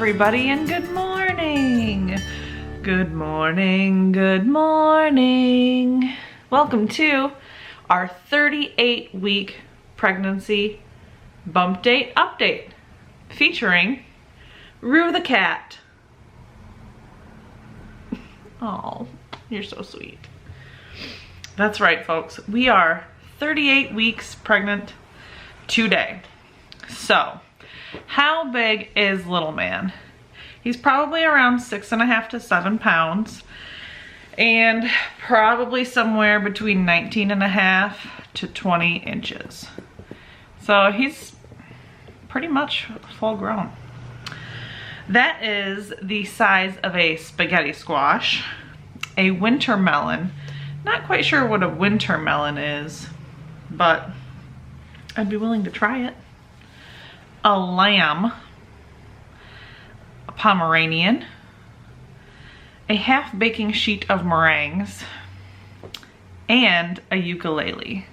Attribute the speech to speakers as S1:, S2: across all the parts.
S1: everybody, and good morning. Good morning, good morning. Welcome to our 38-week pregnancy bump date update featuring Rue the cat. Oh, you're so sweet. That's right, folks. We are 38 weeks pregnant today. So, how big is little man? He's probably around 6.5 to 7 pounds and probably somewhere between 19.5 to 20 inches. So he's pretty much full grown. That is the size of a spaghetti squash, a winter melon. Not quite sure what a winter melon is, but I'd be willing to try it. A lamb, a Pomeranian, a half baking sheet of meringues, and a ukulele.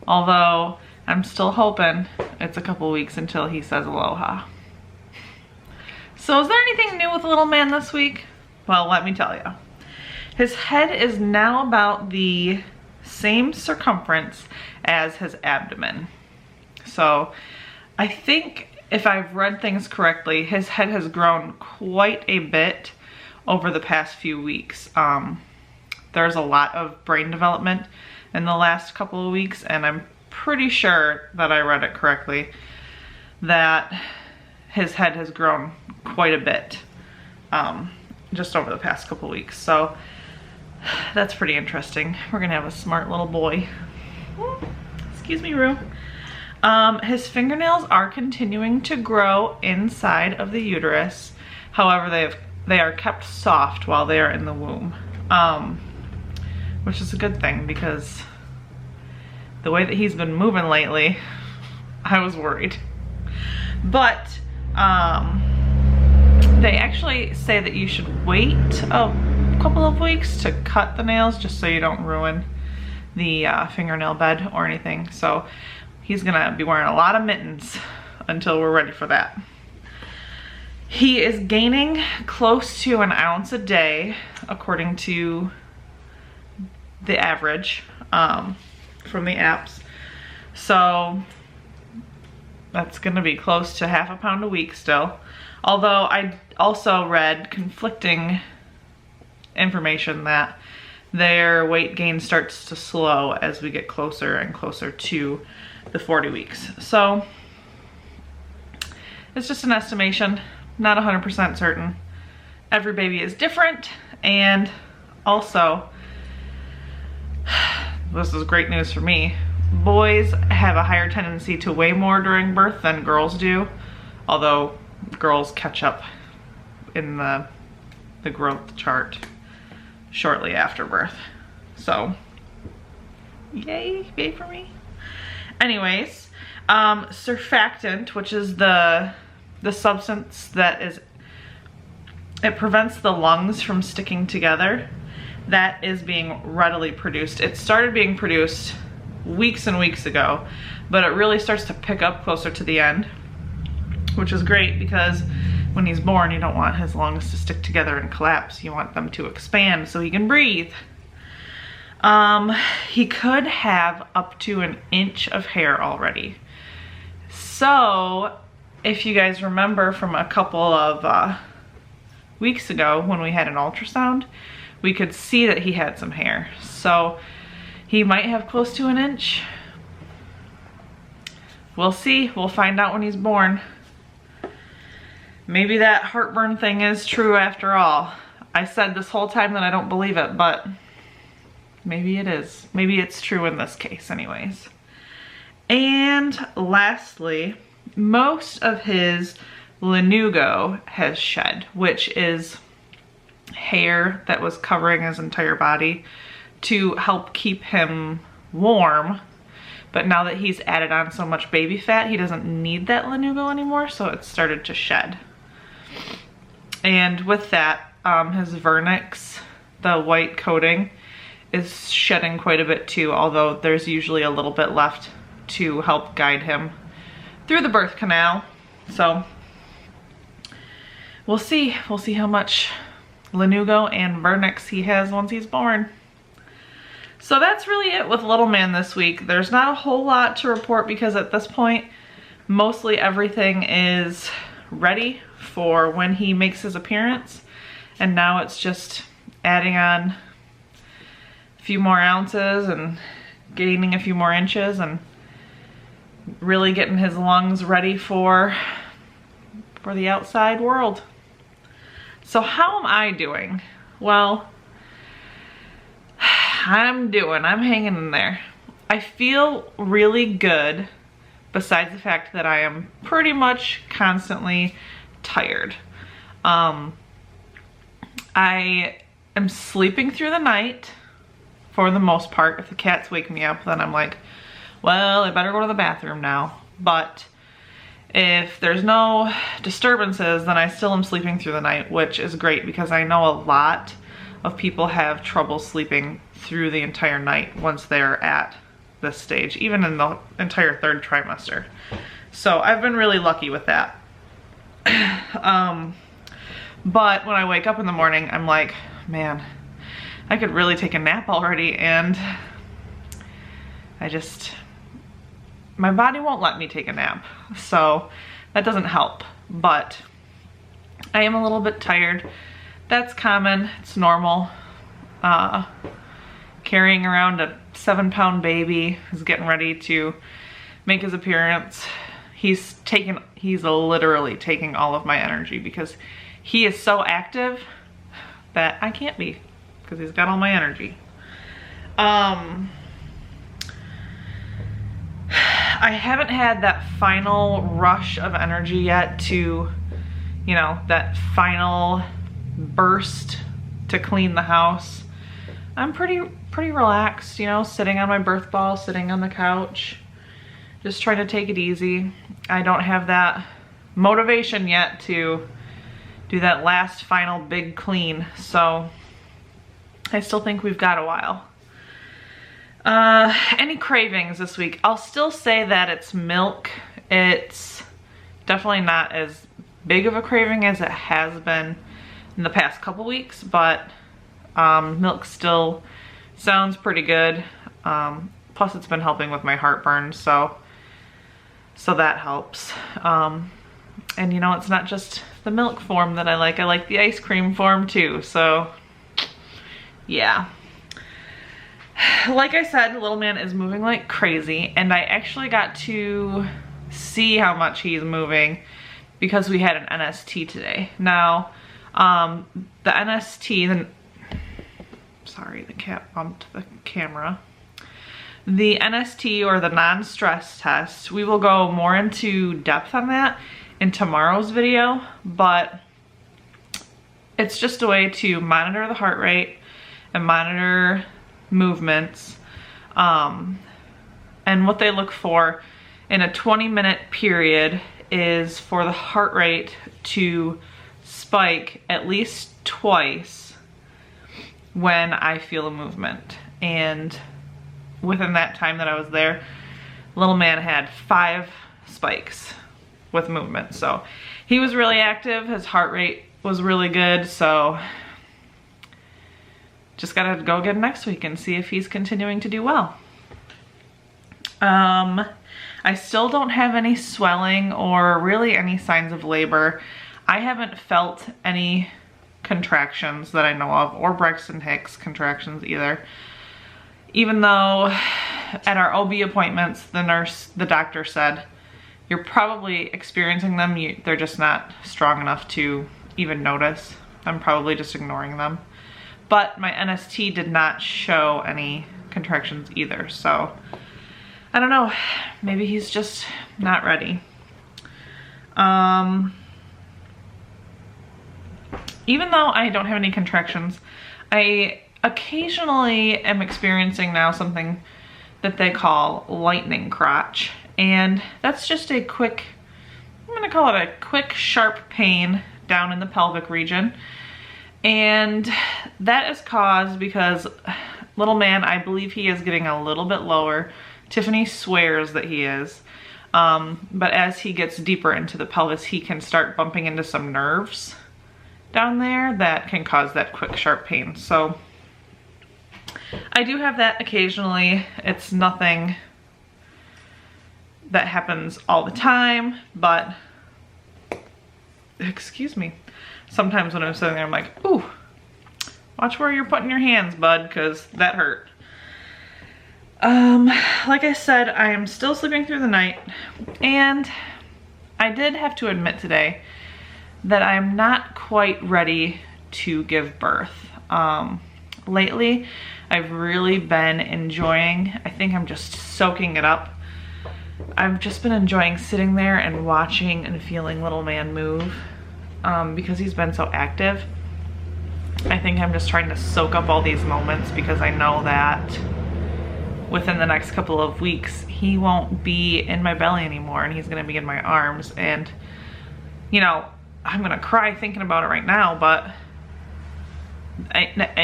S1: Although I'm still hoping it's a couple weeks until he says aloha. So is there anything new with little man this week? Well, let me tell you. His head is now about the same circumference as his abdomen. So I think if I've read things correctly, his head has grown quite a bit over the past few weeks. There's a lot of brain development in the last couple of weeks, and I'm pretty sure that I read it correctly, that his head has grown quite a bit just over the past couple of weeks. So that's pretty interesting. We're gonna have a smart little boy. Excuse me, Rue. His fingernails are continuing to grow inside of the uterus. However, they are kept soft while they are in the womb, which is a good thing because the way that he's been moving lately, I was worried. But they actually say that you should wait a couple of weeks to cut the nails just so you don't ruin the fingernail bed or anything. So he's gonna be wearing a lot of mittens until we're ready for that. He is gaining close to an ounce a day, according to the average from the apps. So that's gonna be close to half a pound a week still. Although I also read conflicting information that their weight gain starts to slow as we get closer and closer to the 40 weeks. So it's just an estimation, not 100% certain. Every baby is different, and also, this is great news for me, boys have a higher tendency to weigh more during birth than girls do, although girls catch up in the growth chart shortly after birth. So yay for me. Anyways, surfactant, which is the substance that it prevents the lungs from sticking together, that is being readily produced. It started being produced weeks and weeks ago, but it really starts to pick up closer to the end, which is great because when he's born, you don't want his lungs to stick together and collapse. You want them to expand so he can breathe. He could have up to an inch of hair already. So if you guys remember from a couple of weeks ago when we had an ultrasound, we could see that he had some hair. So he might have close to an inch. We'll see. We'll find out when he's born. Maybe that heartburn thing is true after all. I said this whole time that I don't believe it, but maybe it is. Maybe it's true in this case anyways. And lastly, most of his lanugo has shed, which is hair that was covering his entire body to help keep him warm. But now that he's added on so much baby fat, he doesn't need that lanugo anymore, so it started to shed. And with that, his vernix, the white coating, is shedding quite a bit too, although there's usually a little bit left to help guide him through the birth canal. So we'll see how much Lanugo and Vernix he has once he's born. So that's really it with little man this week. There's not a whole lot to report because at this point, mostly everything is ready for when he makes his appearance. And now it's just adding on a few more ounces and gaining a few more inches and really getting his lungs ready for the outside world. So how am I doing? Well, I'm hanging in there. I feel really good, besides the fact that I am pretty much constantly tired. I am sleeping through the night for the most part. If the cats wake me up, then I'm like, well, I better go to the bathroom now. But if there's no disturbances, then I still am sleeping through the night, which is great because I know a lot of people have trouble sleeping through the entire night once they're at this stage, even in the entire third trimester. So I've been really lucky with that. But when I wake up in the morning, I'm like, man, I could really take a nap already, and my body won't let me take a nap, so that doesn't help. But I am a little bit tired. That's common, it's normal. Carrying around a 7-pound baby who's getting ready to make his appearance. He's literally taking all of my energy because he is so active that I can't be, because he's got all my energy. I haven't had that final rush of energy yet to, you know, that final burst to clean the house. I'm pretty relaxed, you know, sitting on my birth ball, sitting on the couch, just trying to take it easy. I don't have that motivation yet to do that last final big clean, so I still think we've got a while. Any cravings this week? I'll still say that it's milk. It's definitely not as big of a craving as it has been in the past couple weeks, but milk still sounds pretty good. Plus it's been helping with my heartburn, so that helps. And you know, it's not just the milk form that I like the ice cream form too, so yeah. Like I said, little man is moving like crazy, and I actually got to see how much he's moving because we had an NST today. Now, the NST, sorry, the cat bumped the camera. The NST, or the non-stress test, we will go more into depth on that in tomorrow's video, but it's just a way to monitor the heart rate and monitor movements, and what they look for in a 20-minute period is for the heart rate to spike at least twice when I feel a movement. And within that time that I was there, little man had 5 spikes with movement, so he was really active. His heart rate was really good, so just gotta go again next week and see if he's continuing to do well. I still don't have any swelling or really any signs of labor. I haven't felt any contractions that I know of, or Braxton Hicks contractions either. Even though at our OB appointments, the doctor said, you're probably experiencing them, they're just not strong enough to even notice. I'm probably just ignoring them. But my NST did not show any contractions either, so I don't know, maybe he's just not ready. Even though I don't have any contractions, I occasionally am experiencing now something that they call lightning crotch, and that's just a quick, I'm gonna call it a quick sharp pain down in the pelvic region. And that is caused because little man, I believe he is getting a little bit lower. Tiffany swears that he is. But as he gets deeper into the pelvis, he can start bumping into some nerves. down there that can cause that quick sharp pain. So I do have that occasionally. It's nothing that happens all the time, but excuse me, sometimes when I'm sitting there I'm like, ooh, watch where you're putting your hands, bud, because that hurt. Like I said, I am still sleeping through the night, and I did have to admit today that I'm not quite ready to give birth. Lately, I've really been enjoying, I think I'm just soaking it up. I've just been enjoying sitting there and watching and feeling little man move because he's been so active. I think I'm just trying to soak up all these moments because I know that within the next couple of weeks, he won't be in my belly anymore and he's gonna be in my arms. And, you know, I'm gonna cry thinking about it right now, but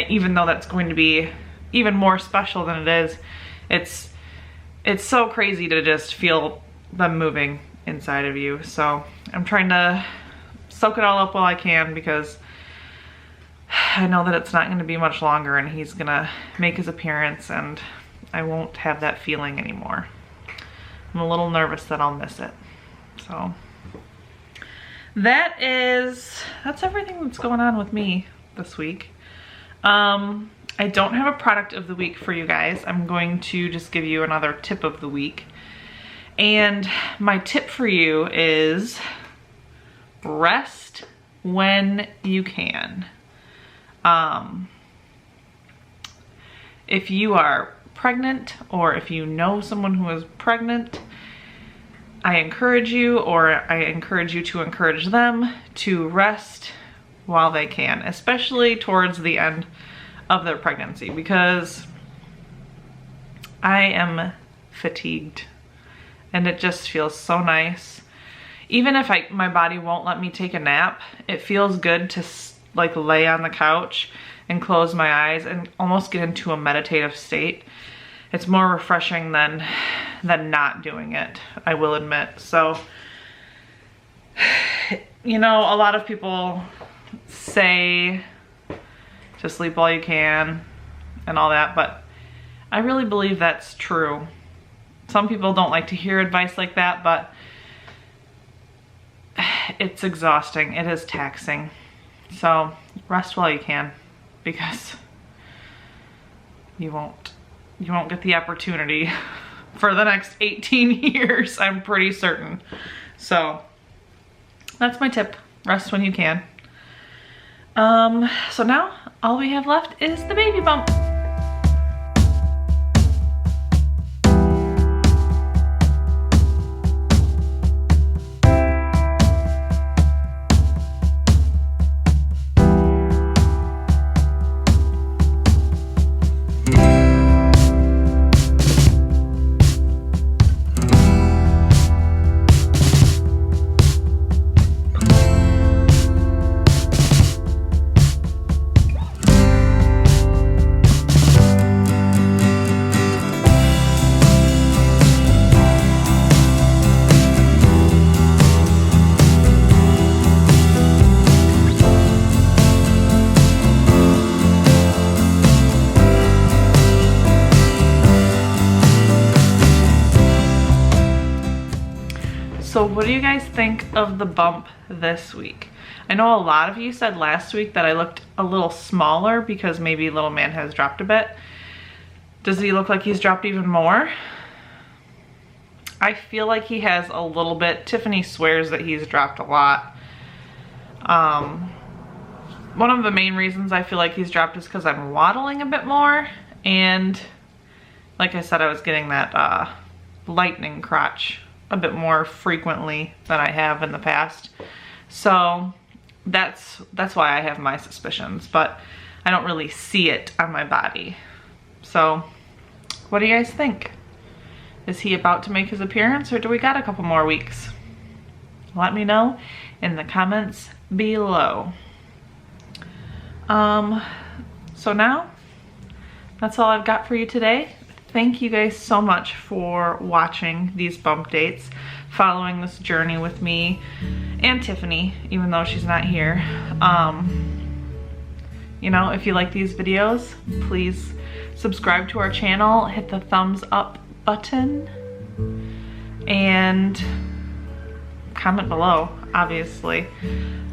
S1: even though that's going to be even more special than it is, it's so crazy to just feel them moving inside of you. So I'm trying to soak it all up while I can because I know that it's not gonna be much longer and he's gonna make his appearance and I won't have that feeling anymore. I'm a little nervous that I'll miss it. So that's everything that's going on with me this week. I don't have a product of the week for you guys. I'm going to just give you another tip of the week. And my tip for you is rest when you can. If you are pregnant or if you know someone who is pregnant, I encourage you to encourage them to rest while they can, especially towards the end of their pregnancy, because I am fatigued and it just feels so nice. Even if my body won't let me take a nap, it feels good to like lay on the couch and close my eyes and almost get into a meditative state. It's more refreshing than not doing it, I will admit. So, you know, a lot of people say to sleep while you can and all that, but I really believe that's true. Some people don't like to hear advice like that, but it's exhausting. It is taxing. So rest while you can, because you won't get the opportunity for the next 18 years, I'm pretty certain. So that's my tip, rest when you can. So now all we have left is the baby bump. So what do you guys think of the bump this week? I know a lot of you said last week that I looked a little smaller because maybe little man has dropped a bit. Does he look like he's dropped even more? I feel like he has a little bit. Tiffany swears that he's dropped a lot. One of the main reasons I feel like he's dropped is because I'm waddling a bit more, and like I said, I was getting that lightning crotch a bit more frequently than I have in the past. So that's why I have my suspicions, but I don't really see it on my body. So what do you guys think? Is he about to make his appearance, or do we got a couple more weeks? Let me know in the comments below. So now that's all I've got for you today. Thank you guys so much for watching these bump dates. following this journey with me and Tiffany, even though she's not here. You know, if you like these videos, please subscribe to our channel, hit the thumbs up button, and comment below, obviously.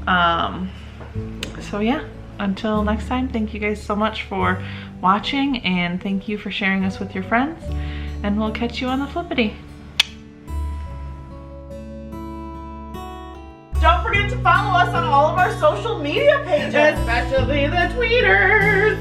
S1: So yeah, until next time, thank you guys so much for watching, and thank you for sharing us with your friends, and we'll catch you on the flippity. Don't forget to follow us on all of our social media pages, especially the tweeters.